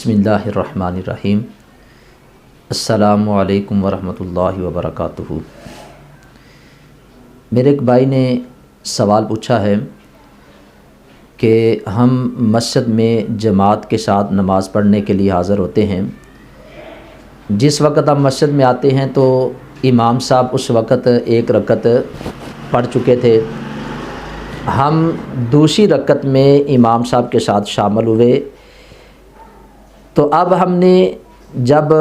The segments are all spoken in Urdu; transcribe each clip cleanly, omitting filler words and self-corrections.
بسم اللہ الرحمن الرحیم۔ السلام علیکم ورحمۃ اللہ وبرکاتہ۔ میرے ایک بھائی نے سوال پوچھا ہے کہ ہم مسجد میں جماعت کے ساتھ نماز پڑھنے کے لیے حاضر ہوتے ہیں۔ جس وقت ہم مسجد میں آتے ہیں تو امام صاحب اس وقت ایک رکعت پڑھ چکے تھے، ہم دوسری رکعت میں امام صاحب کے ساتھ شامل ہوئے، تو اب ہم نے جب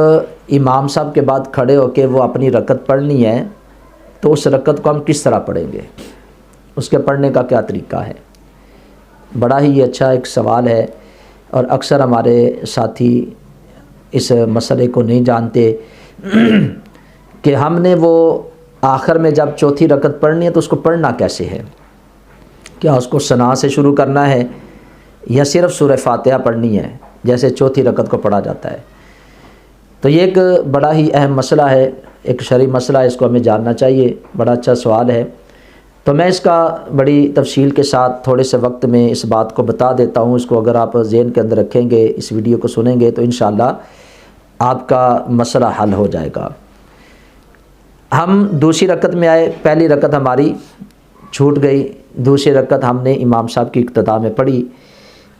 امام صاحب کے بعد کھڑے ہو کے وہ اپنی رکعت پڑھنی ہے تو اس رکعت کو ہم کس طرح پڑھیں گے، اس کے پڑھنے کا کیا طریقہ ہے؟ بڑا ہی اچھا ایک سوال ہے، اور اکثر ہمارے ساتھی اس مسئلے کو نہیں جانتے کہ ہم نے وہ آخر میں جب چوتھی رکعت پڑھنی ہے تو اس کو پڑھنا کیسے ہے؟ کیا اس کو ثنا سے شروع کرنا ہے یا صرف سورہ فاتحہ پڑھنی ہے جیسے چوتھی رکعت کو پڑھا جاتا ہے؟ تو یہ ایک بڑا ہی اہم مسئلہ ہے، ایک شرعی مسئلہ ہے، اس کو ہمیں جاننا چاہیے۔ بڑا اچھا سوال ہے، تو میں اس کا بڑی تفصیل کے ساتھ تھوڑے سے وقت میں اس بات کو بتا دیتا ہوں۔ اس کو اگر آپ ذہن کے اندر رکھیں گے، اس ویڈیو کو سنیں گے تو انشاءاللہ آپ کا مسئلہ حل ہو جائے گا۔ ہم دوسری رکعت میں آئے، پہلی رکعت ہماری چھوٹ گئی، دوسری رکعت ہم نے امام صاحب کی اقتداء میں پڑھی۔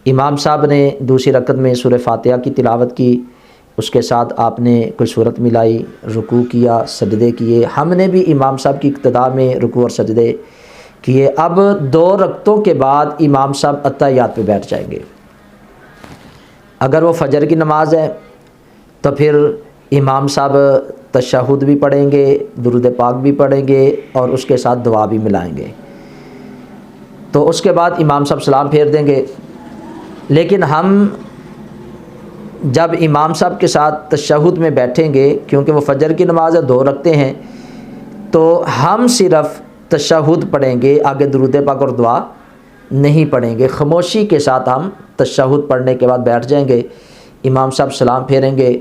امام صاحب نے دوسری رکعت میں سورہ فاتحہ کی تلاوت کی، اس کے ساتھ آپ نے کوئی سورت ملائی، رکوع کیا، سجدے کیے، ہم نے بھی امام صاحب کی اقتداء میں رکوع اور سجدے کیے۔ اب دو رکعتوں کے بعد امام صاحب اتحیات پہ بیٹھ جائیں گے۔ اگر وہ فجر کی نماز ہے تو پھر امام صاحب تشہد بھی پڑھیں گے، درود پاک بھی پڑھیں گے اور اس کے ساتھ دعا بھی ملائیں گے، تو اس کے بعد امام صاحب سلام پھیر دیں گے۔ لیکن ہم جب امام صاحب کے ساتھ تشہد میں بیٹھیں گے، کیونکہ وہ فجر کی نماز ہے، دو رکعتیں ہیں، تو ہم صرف تشہد پڑھیں گے، آگے درود پاک اور دعا نہیں پڑھیں گے۔ خاموشی کے ساتھ ہم تشہد پڑھنے کے بعد بیٹھ جائیں گے، امام صاحب سلام پھیریں گے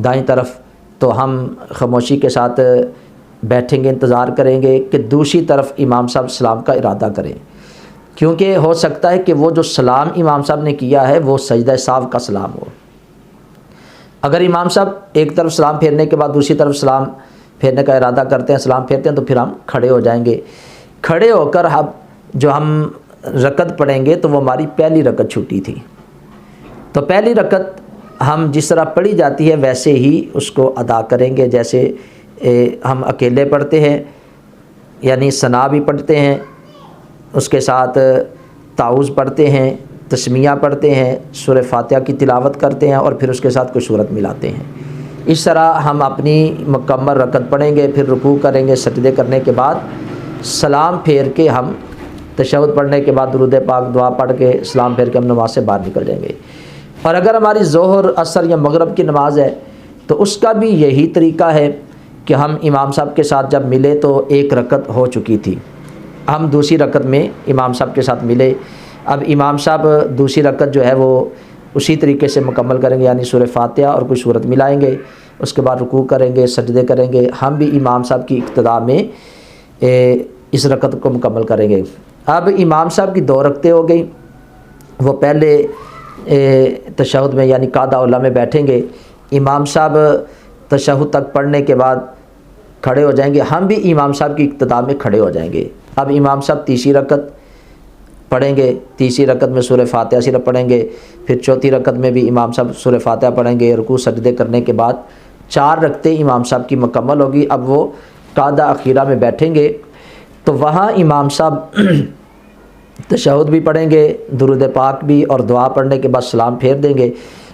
دائیں طرف، تو ہم خاموشی کے ساتھ بیٹھیں گے، انتظار کریں گے کہ دوسری طرف امام صاحب سلام کا ارادہ کریں، کیونکہ ہو سکتا ہے کہ وہ جو سلام امام صاحب نے کیا ہے وہ سجدہ سہو کا سلام ہو۔ اگر امام صاحب ایک طرف سلام پھیرنے کے بعد دوسری طرف سلام پھیرنے کا ارادہ کرتے ہیں، سلام پھیرتے ہیں، تو پھر ہم کھڑے ہو جائیں گے۔ کھڑے ہو کر ہم رکعت پڑھیں گے تو وہ ہماری پہلی رکعت چھوٹی تھی، تو پہلی رکعت ہم جس طرح پڑھی جاتی ہے ویسے ہی اس کو ادا کریں گے، جیسے ہم اکیلے پڑھتے ہیں، یعنی ثنا بھی پڑھتے ہیں، اس کے ساتھ تعوذ پڑھتے ہیں، تسمیہ پڑھتے ہیں، سورہ فاتحہ کی تلاوت کرتے ہیں اور پھر اس کے ساتھ کوئی سورت ملاتے ہیں۔ اس طرح ہم اپنی مکمل رکعت پڑھیں گے، پھر رکوع کریں گے، سجدے کرنے کے بعد سلام پھیر کے ہم تشہد پڑھنے کے بعد درود پاک دعا پڑھ کے سلام پھیر کے ہم نماز سے باہر نکل جائیں گے۔ اور اگر ہماری ظہر، عصر یا مغرب کی نماز ہے تو اس کا بھی یہی طریقہ ہے کہ ہم امام صاحب کے ساتھ جب ملے تو ایک رکعت ہو چکی تھی، ہم دوسری رکعت میں امام صاحب کے ساتھ ملے، اب امام صاحب دوسری رکعت جو ہے وہ اسی طریقے سے مکمل کریں گے، یعنی سورہ فاتحہ اور کوئی سورت ملائیں گے، اس کے بعد رکوع کریں گے، سجدے کریں گے، ہم بھی امام صاحب کی اقتداء میں اس رکعت کو مکمل کریں گے۔ اب امام صاحب کی دو رکعتیں ہو گئیں، وہ پہلے تشہد میں یعنی قعدہ اولیٰ میں بیٹھیں گے، امام صاحب تشہد تک پڑھنے کے بعد کھڑے ہو جائیں گے، ہم بھی امام صاحب کی اقتداء میں کھڑے ہو جائیں گے۔ اب امام صاحب تیسری رکعت پڑھیں گے، تیسری رکعت میں سورہ فاتحہ صرف پڑھیں گے، پھر چوتھی رکعت میں بھی امام صاحب سورہ فاتحہ پڑھیں گے، رکوع سجدے کرنے کے بعد چار رکعتیں امام صاحب کی مکمل ہوگی۔ اب وہ قعدہ اخیرہ میں بیٹھیں گے تو وہاں امام صاحب تشہد بھی پڑھیں گے، درود پاک بھی، اور دعا پڑھنے کے بعد سلام پھیر دیں گے۔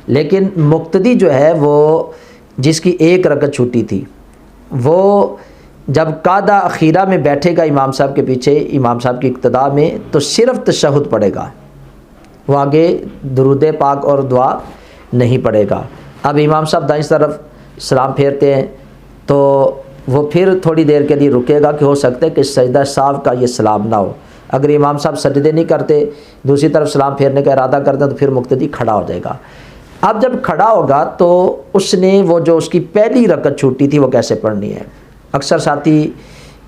لیکن مقتدی جو ہے وہ جس کی ایک رکعت چھوٹی تھی، وہ جب قعدہ اخیرہ میں بیٹھے گا امام صاحب کے پیچھے امام صاحب کی اقتداء میں تو صرف تشہد پڑھے گا، وہ آگے درود پاک اور دعا نہیں پڑھے گا۔ اب امام صاحب دائیں طرف سلام پھیرتے ہیں تو وہ پھر تھوڑی دیر کے لیے رکے گا کہ ہو سکتا ہے کہ سجدہ سہو کا یہ سلام نہ ہو۔ اگر امام صاحب سجدے نہیں کرتے، دوسری طرف سلام پھیرنے کا ارادہ کرتے ہیں تو پھر مقتدی کھڑا ہو جائے گا۔ اب جب کھڑا ہوگا تو اس نے وہ جو اس کی پہلی رکعت چھوٹی تھی وہ کیسے پڑھنی ہے؟ اکثر ساتھی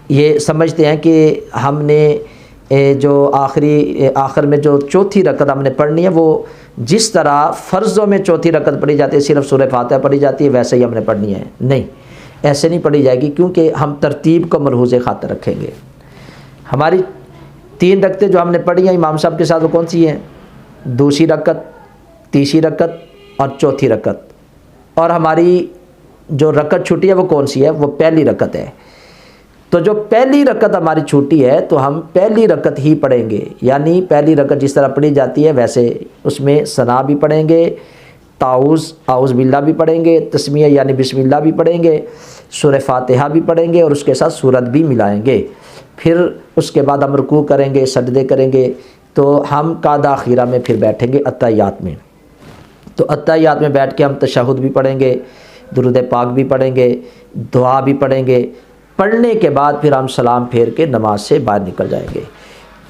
یہ سمجھتے ہیں کہ ہم نے جو آخر میں جو چوتھی رکعت ہم نے پڑھنی ہے وہ جس طرح فرضوں میں چوتھی رکعت پڑھی جاتی ہے صرف سورہ فاتحہ پڑھی جاتی ہے ویسے ہی ہم نے پڑھنی ہے، نہیں ایسے نہیں پڑھی جائے گی، کیونکہ ہم ترتیب کو ملحوظ خاطر رکھیں گے۔ ہماری 3 رکعتیں جو ہم نے پڑھی ہیں امام صاحب کے ساتھ وہ کون سی ہیں؟ دوسری رکعت، تیسری رکعت اور چوتھی رکعت، اور ہماری جو رکعت چھوٹی ہے وہ کون سی ہے؟ وہ پہلی رکعت ہے۔ تو جو پہلی رکعت ہماری چھوٹی ہے تو ہم پہلی رکعت ہی پڑھیں گے، یعنی پہلی رکعت جس طرح پڑھی جاتی ہے ویسے اس میں ثنا بھی پڑھیں گے، تعوذ اعوذ باللہ بھی پڑھیں گے، تسمیہ یعنی بسم اللہ بھی پڑھیں گے، سورہ فاتحہ بھی پڑھیں گے اور اس کے ساتھ سورت بھی ملائیں گے۔ پھر اس کے بعد ہم رکوع کریں گے، سجدے کریں گے، تو ہم قعدہ اخیرہ میں پھر بیٹھیں گے اتحیات میں۔ تو اتحیات میں بیٹھ کے ہم تشہد بھی پڑھیں گے، درود پاک بھی پڑھیں گے، دعا بھی پڑھیں گے، پڑھنے کے بعد پھر ہم سلام پھیر کے نماز سے باہر نکل جائیں گے۔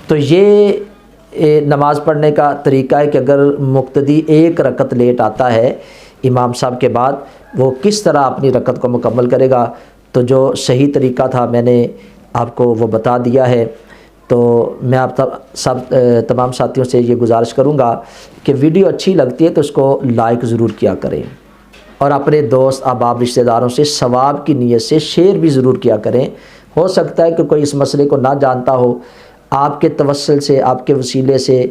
تو یہ نماز پڑھنے کا طریقہ ہے کہ اگر مقتدی 1 رکعت لیٹ آتا ہے امام صاحب کے بعد وہ کس طرح اپنی رکعت کو مکمل کرے گا۔ تو جو صحیح طریقہ تھا میں نے آپ کو وہ بتا دیا ہے۔ تو میں آپ تمام ساتھیوں سے یہ گزارش کروں گا کہ ویڈیو اچھی لگتی ہے تو اس کو لائک ضرور کیا کریں، اور اپنے دوست احباب رشتہ داروں سے ثواب کی نیت سے شیئر بھی ضرور کیا کریں۔ ہو سکتا ہے کہ کوئی اس مسئلے کو نہ جانتا ہو، آپ کے توسل سے، آپ کے وسیلے سے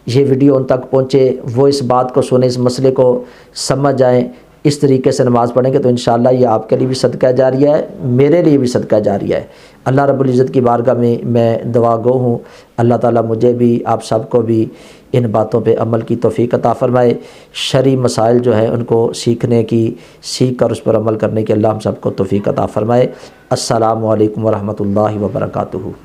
یہ ویڈیو ان تک پہنچے، وہ اس بات کو سنیں، اس مسئلے کو سمجھ جائیں، اس طریقے سے نماز پڑھیں گے تو انشاءاللہ یہ آپ کے لیے بھی صدقہ جاریہ ہے، میرے لیے بھی صدقہ جاریہ ہے۔ اللہ رب العزت کی بارگاہ میں دعا گو ہوں، اللہ تعالیٰ مجھے بھی آپ سب کو بھی ان باتوں پہ عمل کی توفیق عطا فرمائے، شرعی مسائل جو ہیں ان کو سیکھنے کی، سیکھ کر اس پر عمل کرنے کی اللہ ہم سب کو توفیق عطا فرمائے۔ السلام علیکم ورحمۃ اللہ وبرکاتہ۔